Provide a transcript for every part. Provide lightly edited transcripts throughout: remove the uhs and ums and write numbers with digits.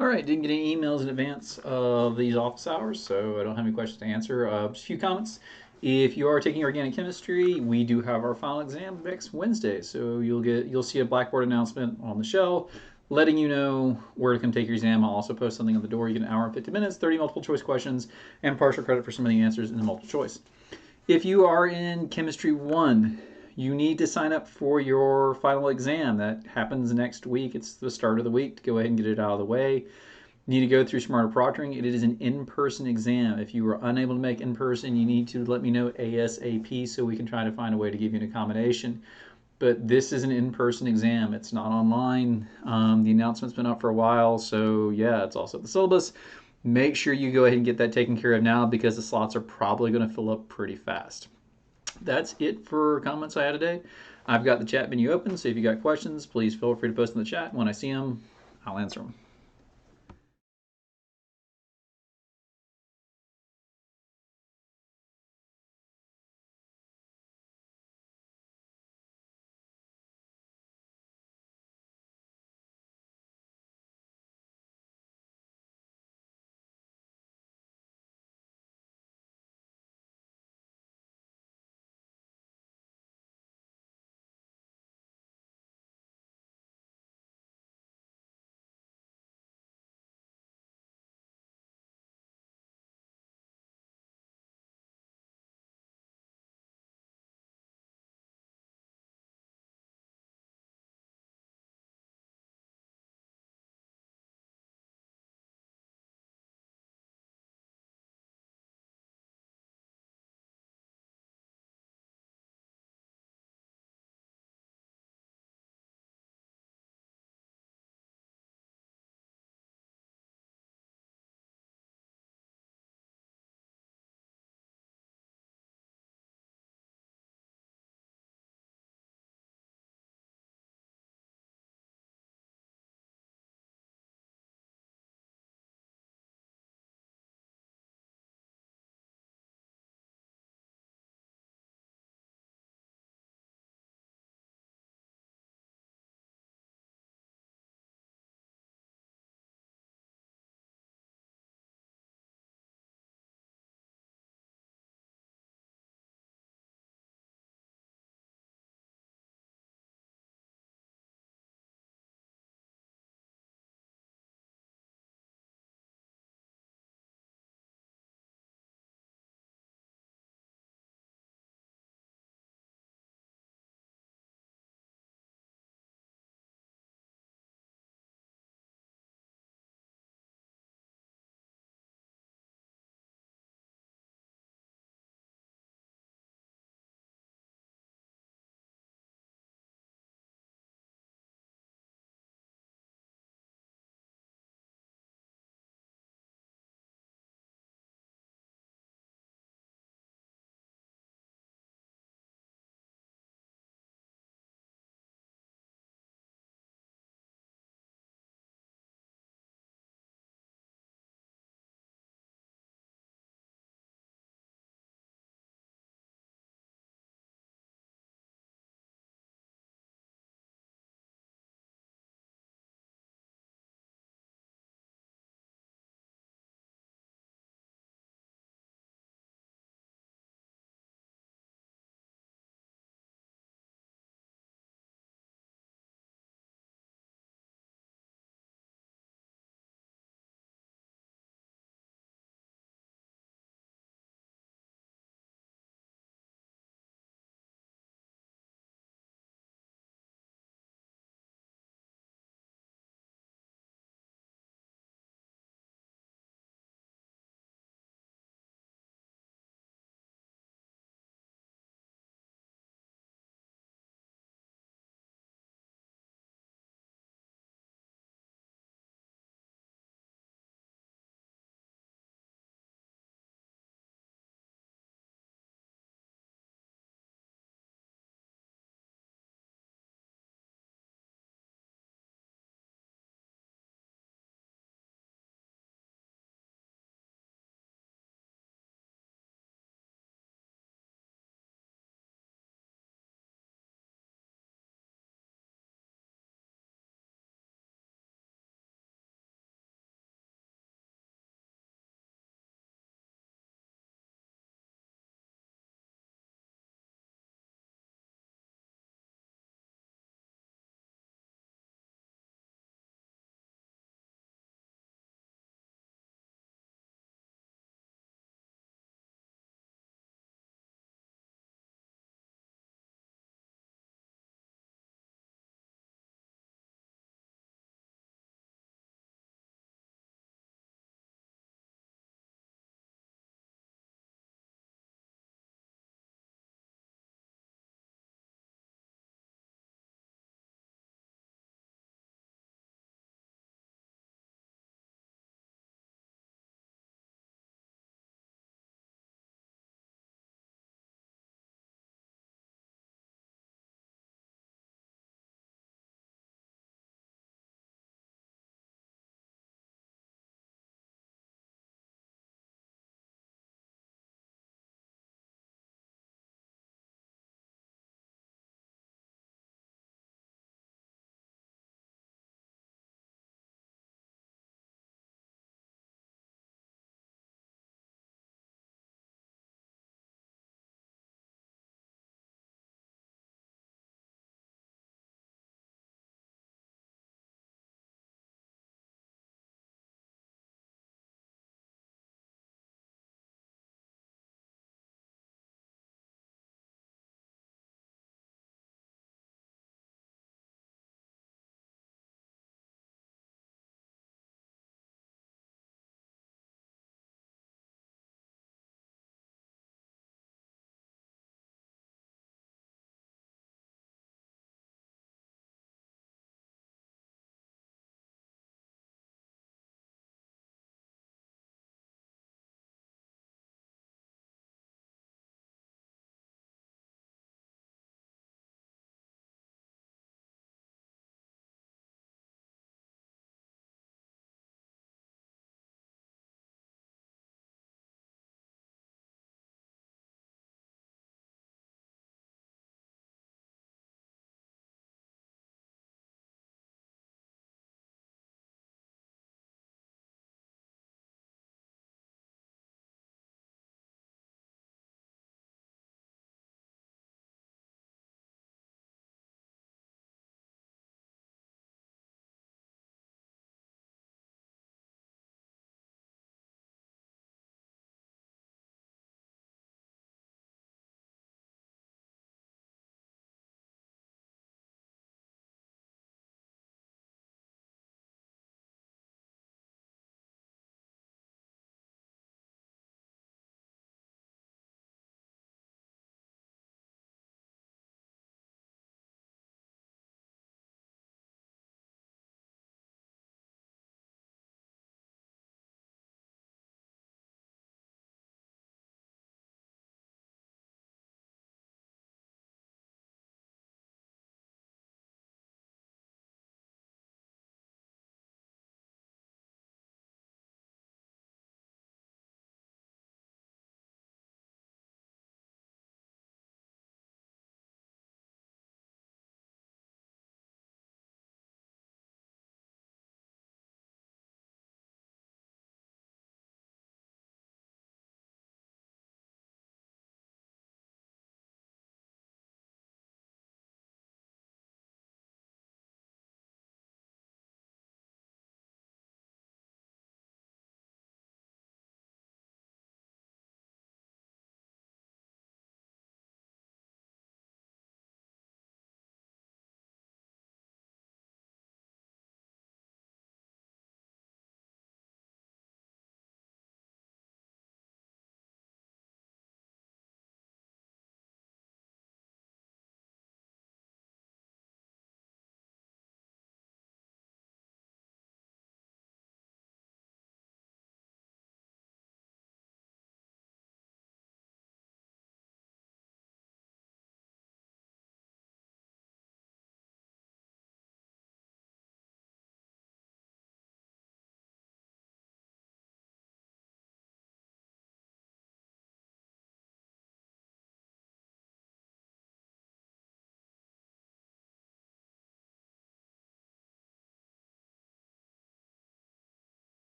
All right, didn't get any emails in advance of these office hours, so I don't have any questions to answer. Just a few comments. If you are taking organic chemistry, we do have our final exam next Wednesday, so you'll see a Blackboard announcement on the shell letting you know where to come take your exam. I'll also post something on the door. You get an hour and 50 minutes, 30 multiple choice questions, and partial credit for some of the answers in the multiple choice. If you are in Chemistry 1, you need to sign up for your final exam. That happens next week. It's the start of the week to go ahead and get it out of the way. You need to go through Smarter Proctoring. It is an in-person exam. If you are unable to make in-person, you need to let me know ASAP so we can try to find a way to give you an accommodation. But this is an in-person exam. It's not online. The announcement's been up for a while, so yeah, it's also the syllabus. Make sure you go ahead and get that taken care of now because the slots are probably going to fill up pretty fast. That's it for comments I had today. I've got the chat menu open, so if you got questions, please feel free to post in the chat. When I see them, I'll answer them.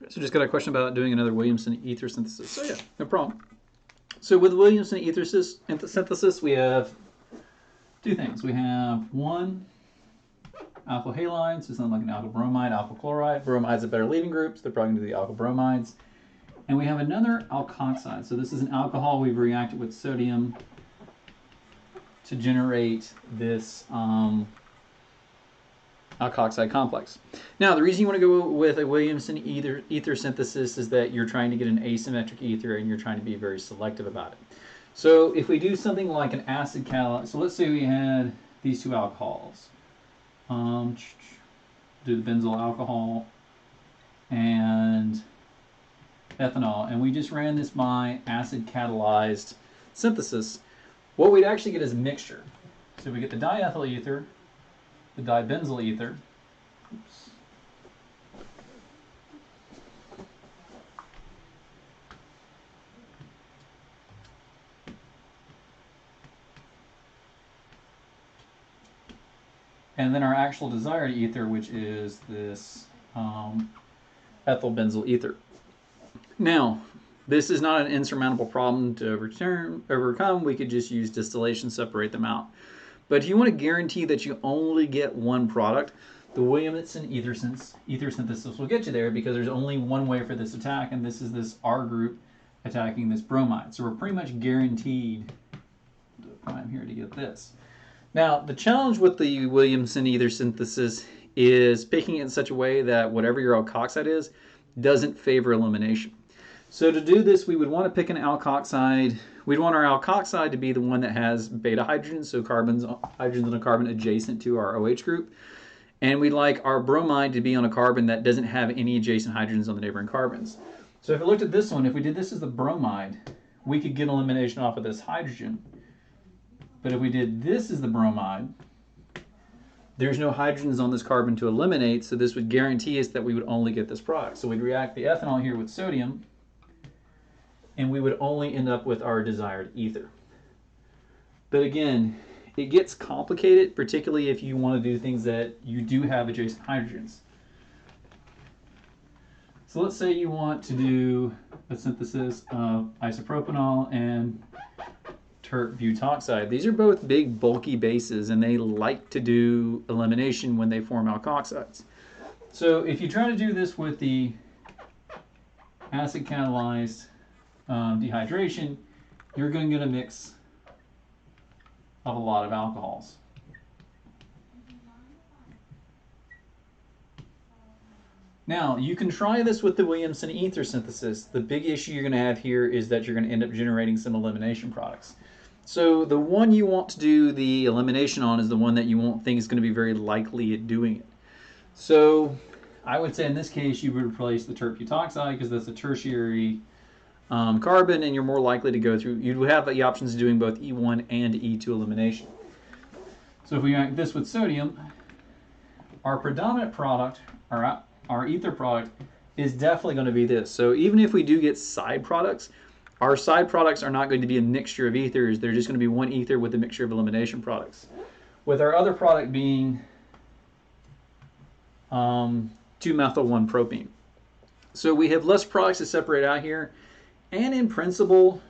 So just got a question about doing another Williamson ether synthesis. So yeah, no problem. So with Williamson ether synthesis, we have two things. We have one alkyl halide, so something like an alkyl bromide, alkyl chloride. Bromide's a better leaving group, so they're probably going to do the alkyl bromides. And we have another alkoxide. So this is an alcohol we've reacted with sodium to generate this alkoxide complex. Now, the reason you want to go with a Williamson ether synthesis is that you're trying to get an asymmetric ether and you're trying to be very selective about it. So if we do something like an acid catalyst, so let's say we had these two alcohols. Do the benzyl alcohol and ethanol, and we just ran this by acid catalyzed synthesis, what we'd actually get is a mixture. So we get the diethyl ether, the dibenzyl ether, oops, and then our actual desired ether, which is this ethyl benzyl ether. Now, this is not an insurmountable problem to overcome. We could just use distillation, separate them out. But if you want to guarantee that you only get one product, the Williamson ether synthesis will get you there, because there's only one way for this attack, and this is this R group attacking this bromide. So we're pretty much guaranteed the prime here to get this. Now, the challenge with the Williamson ether synthesis is picking it in such a way that whatever your alkoxide is doesn't favor elimination. So to do this, we would want to pick an alkoxide. We'd want our alkoxide to be the one that has beta hydrogens, so hydrogens on a carbon adjacent to our OH group. And we'd like our bromide to be on a carbon that doesn't have any adjacent hydrogens on the neighboring carbons. So if we looked at this one, if we did this as the bromide, we could get elimination off of this hydrogen. But if we did this as the bromide, there's no hydrogens on this carbon to eliminate, so this would guarantee us that we would only get this product. So we'd react the ethanol here with sodium, and we would only end up with our desired ether. But again, it gets complicated, particularly if you want to do things that you do have adjacent hydrogens. So let's say you want to do a synthesis of isopropanol and tert butoxide. These are both big, bulky bases, and they like to do elimination when they form alkoxides. So if you try to do this with the acid catalyzed dehydration, you're going to get a mix of a lot of alcohols. Now, you can try this with the Williamson ether synthesis. The big issue you're going to have here is that you're going to end up generating some elimination products. So the one you want to do the elimination on is the one that you won't think is going to be very likely at doing it. So I would say in this case you would replace the tert butoxide, because that's a tertiary carbon, and you're more likely to go through, you would have the options of doing both E1 and E2 elimination. So if we react this with sodium, our predominant product, our ether product, is definitely going to be this. So even if we do get side products, our side products are not going to be a mixture of ethers. They're just going to be one ether with a mixture of elimination products, with our other product being 2-methyl-1-propene. So we have less products to separate out here. And in principle,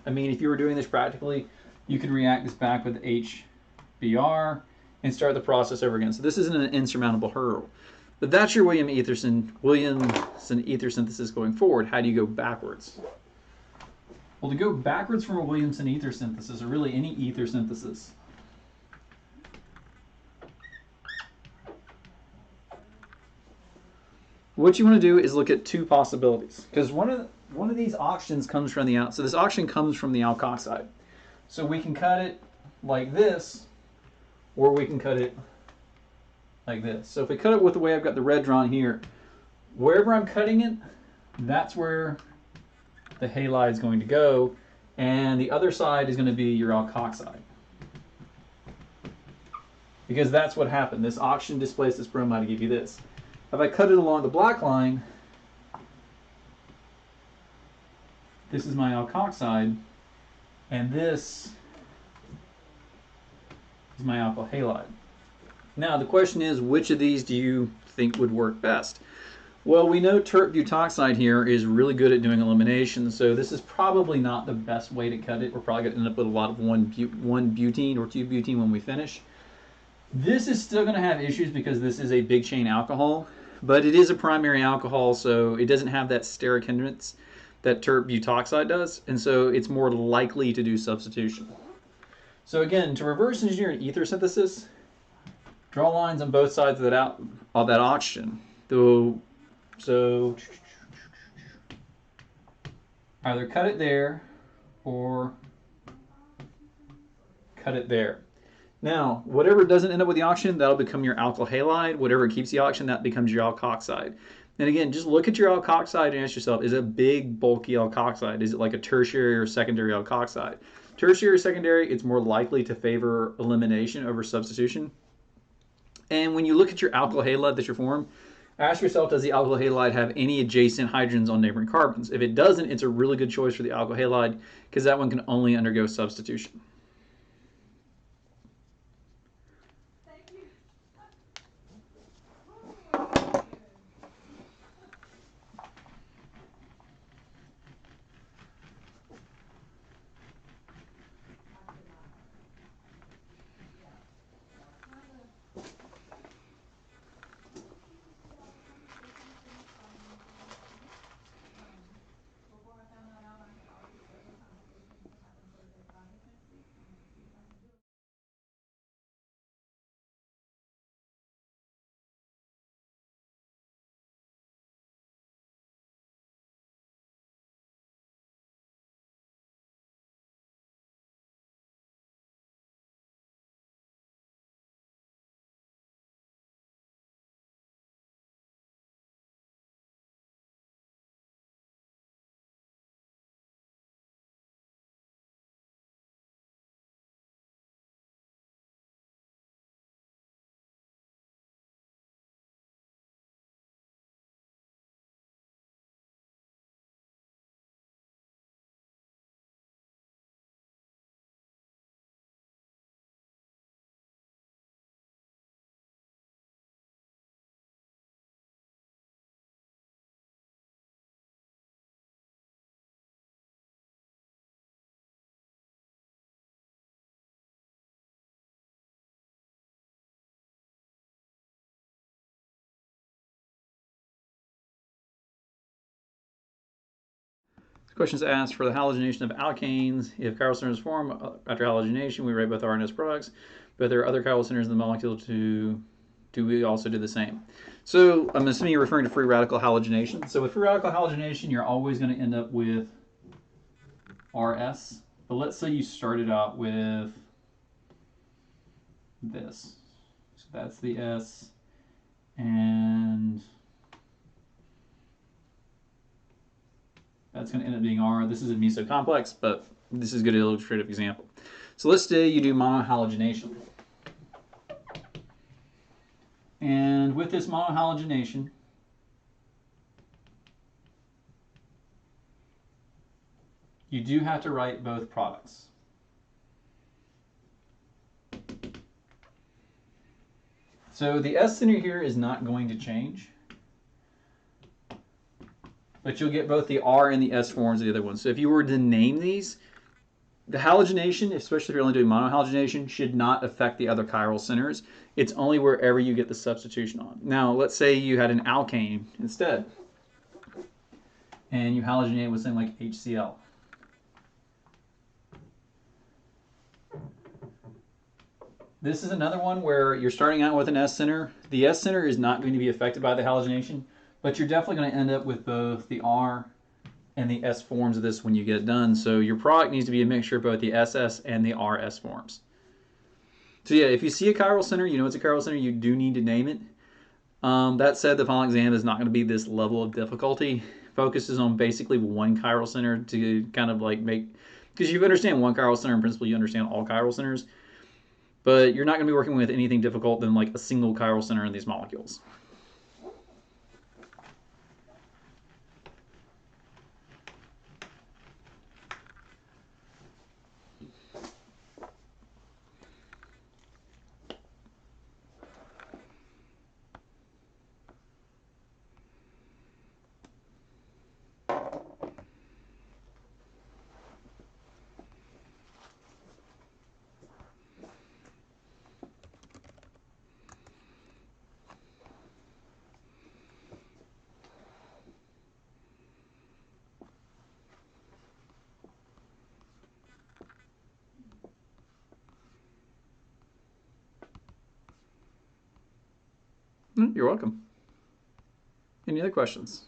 I mean, if you were doing this practically, you could react this back with HBr and start the process over again. So this isn't an insurmountable hurdle. But that's your Williamson ether synthesis going forward. How do you go backwards? Well, to go backwards from a Williamson ether synthesis, or really any ether synthesis, what you want to do is look at two possibilities. Because one of these oxygens comes from the out. So this oxygen comes from the alkoxide. So we can cut it like this, or we can cut it like this. So if we cut it with the way I've got the red drawn here, wherever I'm cutting it, that's where the halide is going to go, and the other side is going to be your alkoxide. Because that's what happened. This oxygen displaced this bromide to give you this. If I cut it along the black line, this is my alkoxide, and this is my alkyl halide. Now the question is, which of these do you think would work best? Well, we know tert butoxide here is really good at doing elimination, so this is probably not the best way to cut it. We're probably going to end up with a lot of 1-butene or 2-butene when we finish. This is still going to have issues because this is a big chain alcohol, but it is a primary alcohol, so it doesn't have that steric hindrance that tert butoxide does, and so it's more likely to do substitution. So again, to reverse engineer an ether synthesis, draw lines on both sides of that oxygen. So either cut it there or cut it there. Now, whatever doesn't end up with the oxygen, that'll become your alkyl halide. Whatever keeps the oxygen, that becomes your alkoxide. And again, just look at your alkoxide and ask yourself, is it a big, bulky alkoxide? Is it like a tertiary or secondary alkoxide? Tertiary or secondary, it's more likely to favor elimination over substitution. And when you look at your alkyl halide that you form, ask yourself, does the alkyl halide have any adjacent hydrogens on neighboring carbons? If it doesn't, it's a really good choice for the alkyl halide because that one can only undergo substitution. Questions asked for the halogenation of alkanes. If chiral centers form after halogenation, we write both R and S products. But there are other chiral centers in the molecule do we also do the same? So I'm assuming you're referring to free radical halogenation. So with free radical halogenation, you're always going to end up with RS. But let's say you started out with this. So that's the S. And that's going to end up being R. This is a meso complex, but this is a good illustrative example. So let's say you do monohalogenation. And with this monohalogenation, you do have to write both products. So the S center here is not going to change, but you'll get both the R and the S forms of the other ones. So if you were to name these, the halogenation, especially if you're only doing monohalogenation, should not affect the other chiral centers. It's only wherever you get the substitution on. Now, let's say you had an alkane instead, and you halogenate with something like HCl. This is another one where you're starting out with an S center. The S center is not going to be affected by the halogenation, but you're definitely going to end up with both the R and the S forms of this when you get it done. So your product needs to be a mixture of both the SS and the RS forms. So yeah, if you see a chiral center, you know it's a chiral center, you do need to name it. That said, the final exam is not going to be this level of difficulty. Focuses on basically one chiral center to kind of like make, because you understand one chiral center in principle, you understand all chiral centers, but you're not going to be working with anything difficult than like a single chiral center in these molecules. You're welcome. Any other questions?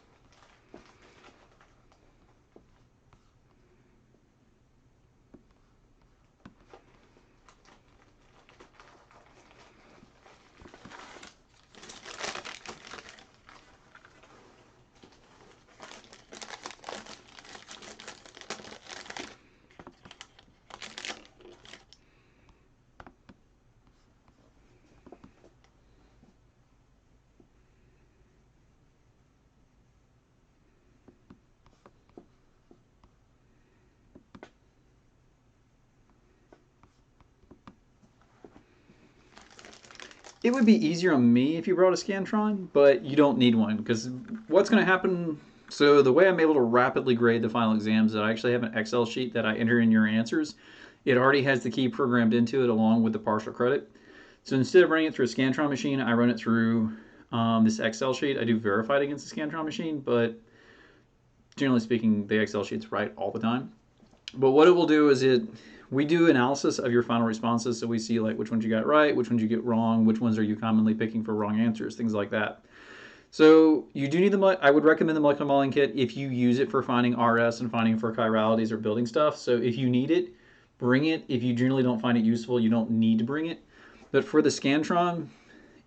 It would be easier on me if you brought a Scantron, but you don't need one because what's going to happen. So the way I'm able to rapidly grade the final exams is that I actually have an Excel sheet that I enter in your answers. It already has the key programmed into it along with the partial credit. So instead of running it through a Scantron machine, I run it through this Excel sheet. I do verify it against the Scantron machine, but generally speaking, the Excel sheet's right all the time. But what it will do is we do analysis of your final responses, so we see like which ones you got right, which ones you get wrong, which ones are you commonly picking for wrong answers, things like that. So you do need I would recommend the molecular modeling kit if you use it for finding RS and finding for chiralities or building stuff. So if you need it, bring it. If you generally don't find it useful, you don't need to bring it. But for the Scantron,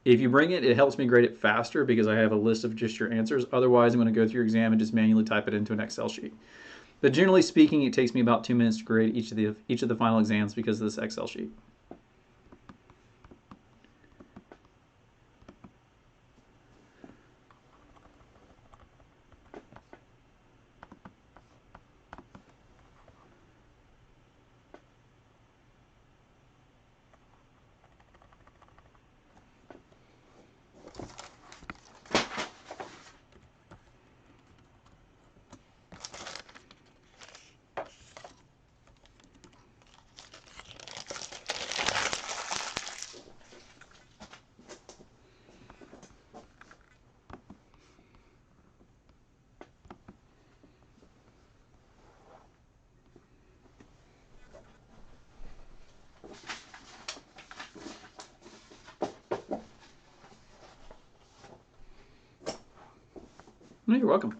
if you bring it, it helps me grade it faster because I have a list of just your answers. Otherwise, I'm going to go through your exam and just manually type it into an Excel sheet. But generally speaking, it takes me about 2 minutes to grade each of the final exams because of this Excel sheet. No, you're welcome.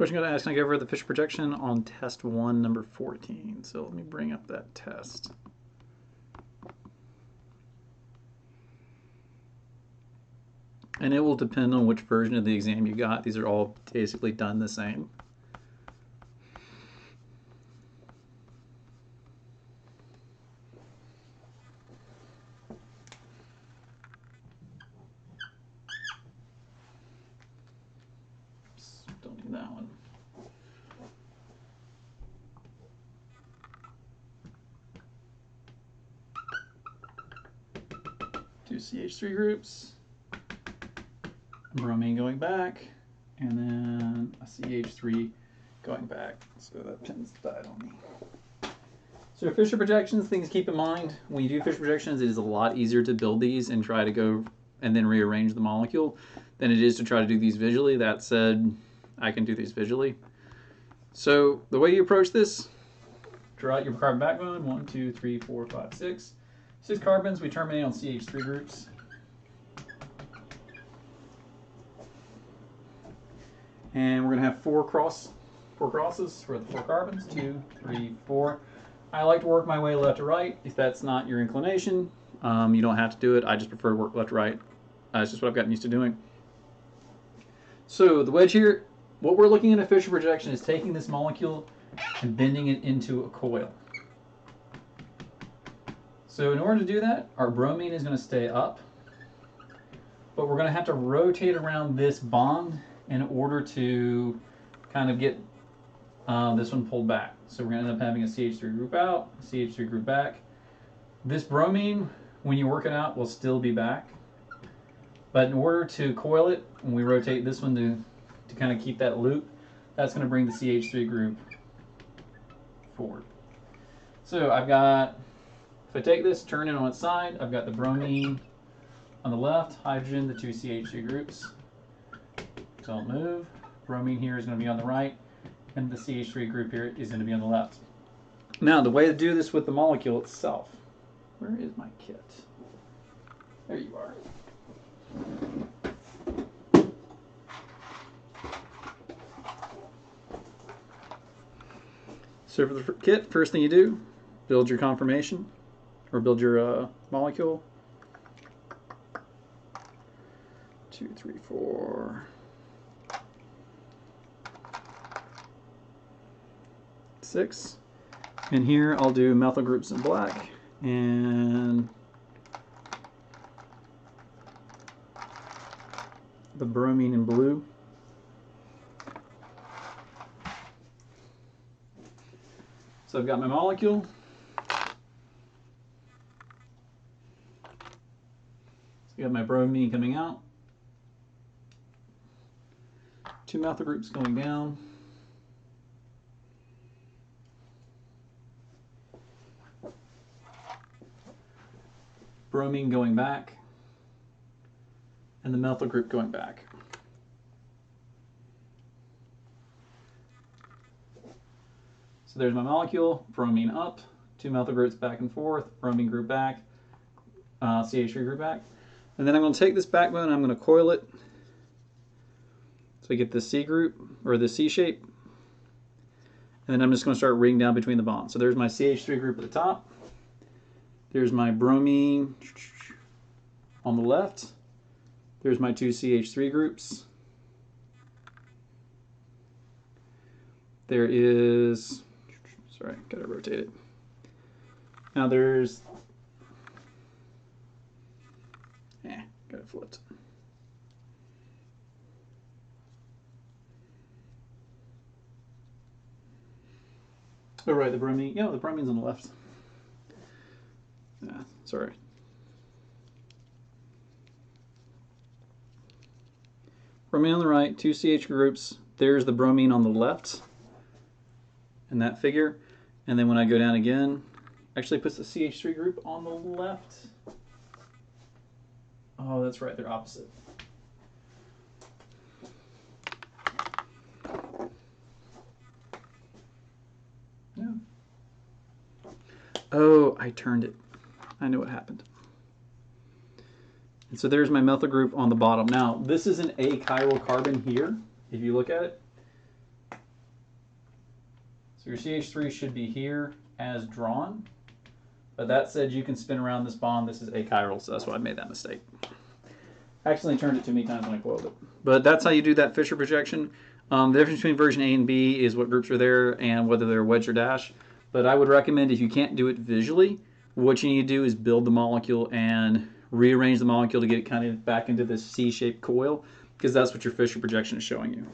question I'm going to ask, can I go over the Fischer projection on test 1, number 14? So let me bring up that test. And it will depend on which version of the exam you got. These are all basically done the same. Oops, don't need that one. Two CH3 groups. Bromine going back, and then a CH3 going back. So that pin's died on me. So Fischer projections, things to keep in mind. When you do Fischer projections, it is a lot easier to build these and try to go and then rearrange the molecule than it is to try to do these visually. That said, I can do these visually. So the way you approach this, draw out your carbon backbone, 1, 2, 3, 4, 5, 6. 6 carbons, we terminate on CH3 groups. And we're going to have four crosses for the 4 carbons, 2, 3, 4. I like to work my way left to right. If that's not your inclination, you don't have to do it. I just prefer to work left to right. It's just what I've gotten used to doing. So the wedge here, what we're looking at a Fischer projection is taking this molecule and bending it into a coil. So in order to do that, our bromine is going to stay up, but we're going to have to rotate around this bond in order to kind of get this one pulled back. So we're going to end up having a CH3 group out, CH3 group back. This bromine, when you work it out, will still be back. But in order to coil it, when we rotate this one to kind of keep that loop, that's going to bring the CH3 group forward. So I've got, if I take this, turn it on its side, I've got the bromine on the left, hydrogen, the 2 CH3 groups. Don't move. Bromine here is going to be on the right, and the CH3 group here is going to be on the left. Now, the way to do this with the molecule itself. Where is my kit? There you are. So for the kit, first thing you do, build your conformation, or build your molecule. 2, 3, 4. 6. And here I'll do methyl groups in black and the bromine in blue. So I've got my molecule. So I got my bromine coming out. 2 methyl groups going down. Bromine going back, and the methyl group going back. So there's my molecule, bromine up, 2 methyl groups back and forth, bromine group back, CH3 group back. And then I'm going to take this backbone and I'm going to coil it so I get the C group, or the C shape. And then I'm just going to start ringing down between the bonds. So there's my CH3 group at the top. There's my bromine on the left. There's my 2 CH3 groups. There is, sorry, gotta rotate it. Now there's, got it flipped. Oh right, the bromine, the bromine's on the left. Yeah, sorry. Bromine on the right, 2 CH groups. There's the bromine on the left in that figure. And then when I go down again, actually puts the CH3 group on the left. Oh, that's right, they're opposite. Yeah. Oh, I turned it. I knew what happened. And so there's my methyl group on the bottom. Now, this is an achiral carbon here, if you look at it. So your CH3 should be here as drawn. But that said, you can spin around this bond. This is achiral, so that's why I made that mistake. Accidentally turned it too many times when I coiled it. But that's how you do that Fischer projection. The difference between version A and B is what groups are there and whether they're wedge or dash. But I would recommend, if you can't do it visually, what you need to do is build the molecule and rearrange the molecule to get it kind of back into this C-shaped coil, because that's what your Fischer projection is showing you.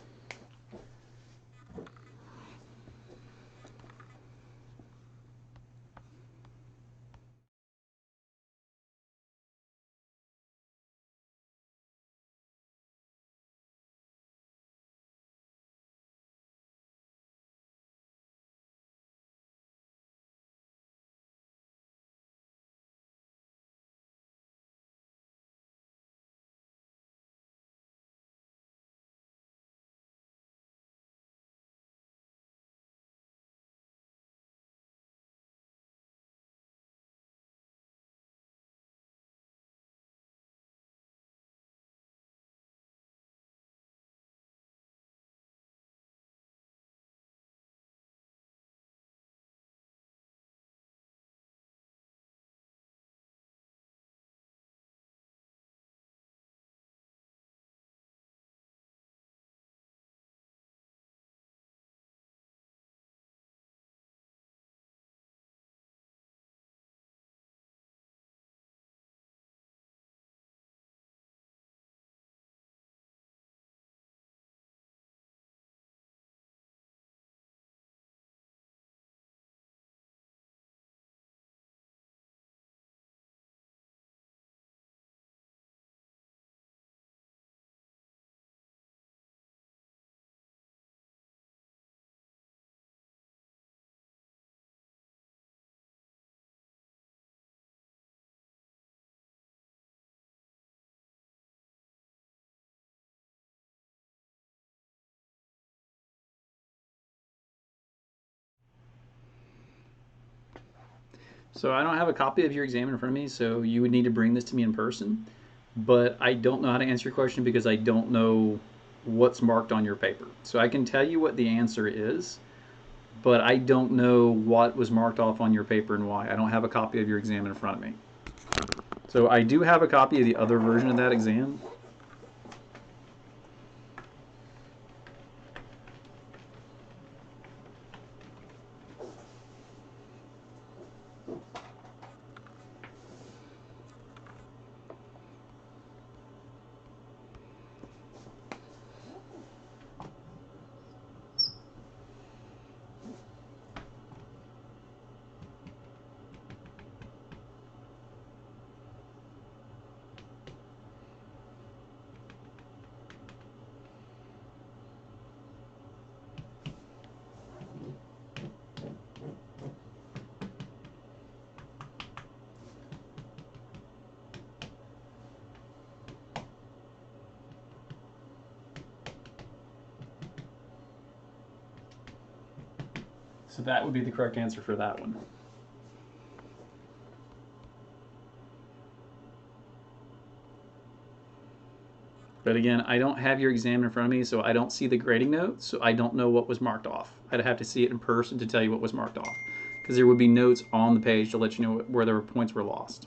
So I don't have a copy of your exam in front of me, so you would need to bring this to me in person. But I don't know how to answer your question because I don't know what's marked on your paper. So I can tell you what the answer is, but I don't know what was marked off on your paper and why. I don't have a copy of your exam in front of me. So I do have a copy of the other version of that exam. So that would be the correct answer for that one. But again, I don't have your exam in front of me, so I don't see the grading notes, so I don't know what was marked off. I'd have to see it in person to tell you what was marked off, because there would be notes on the page to let you know where the points were lost.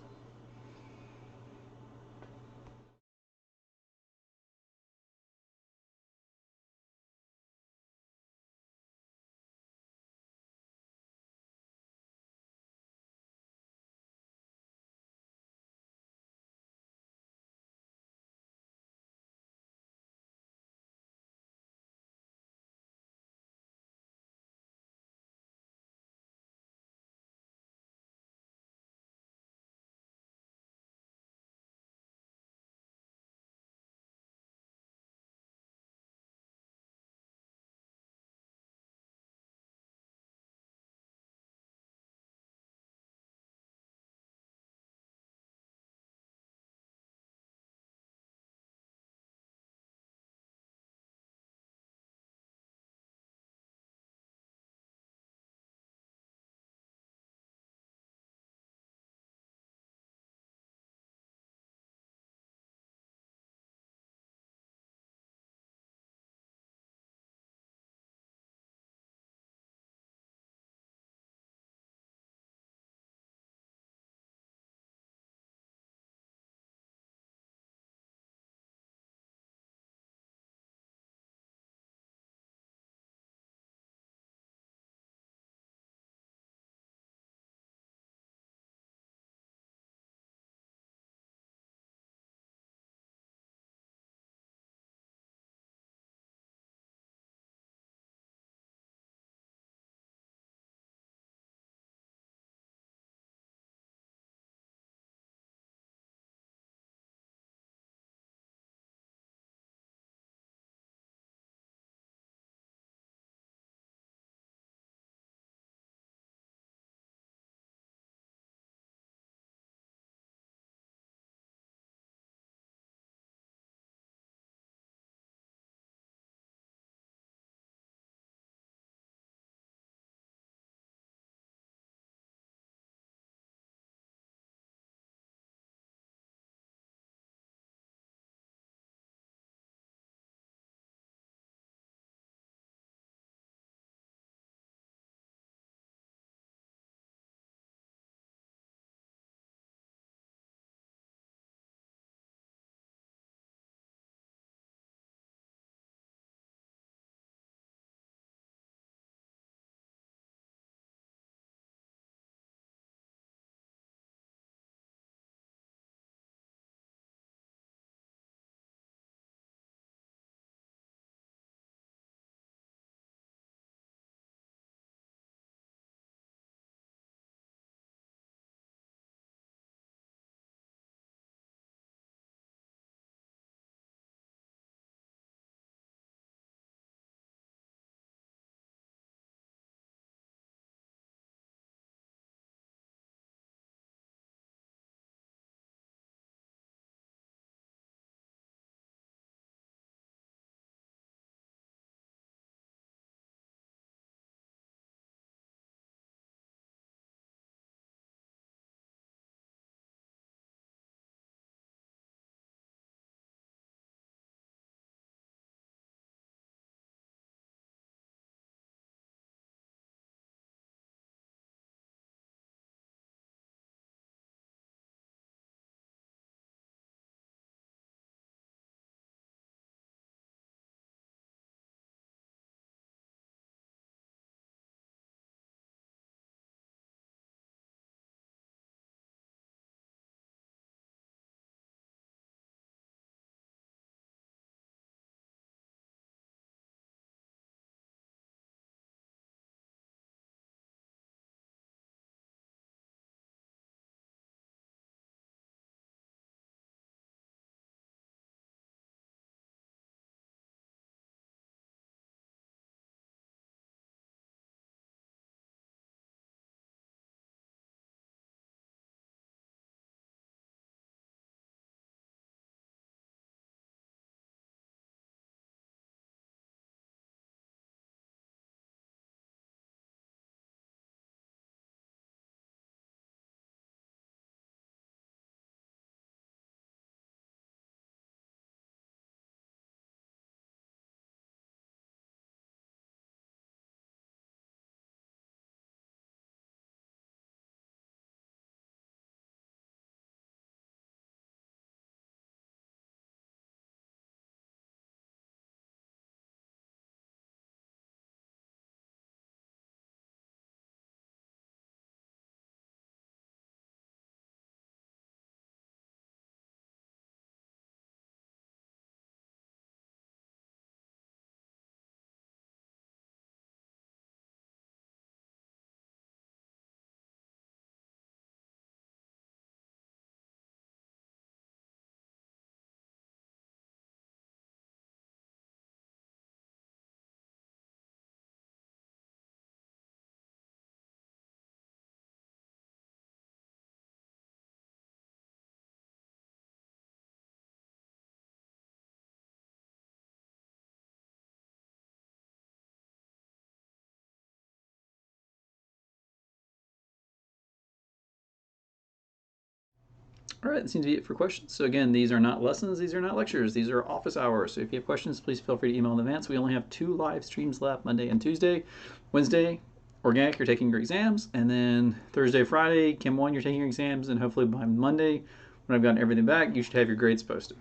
All right, that seems to be it for questions. So again, these are not lessons, these are not lectures, these are office hours. So if you have questions, please feel free to email in advance. We only have 2 live streams left, Monday and Tuesday. Wednesday, organic, you're taking your exams, and then Thursday, Friday, Chem 1, you're taking your exams, and hopefully by Monday, when I've gotten everything back, you should have your grades posted.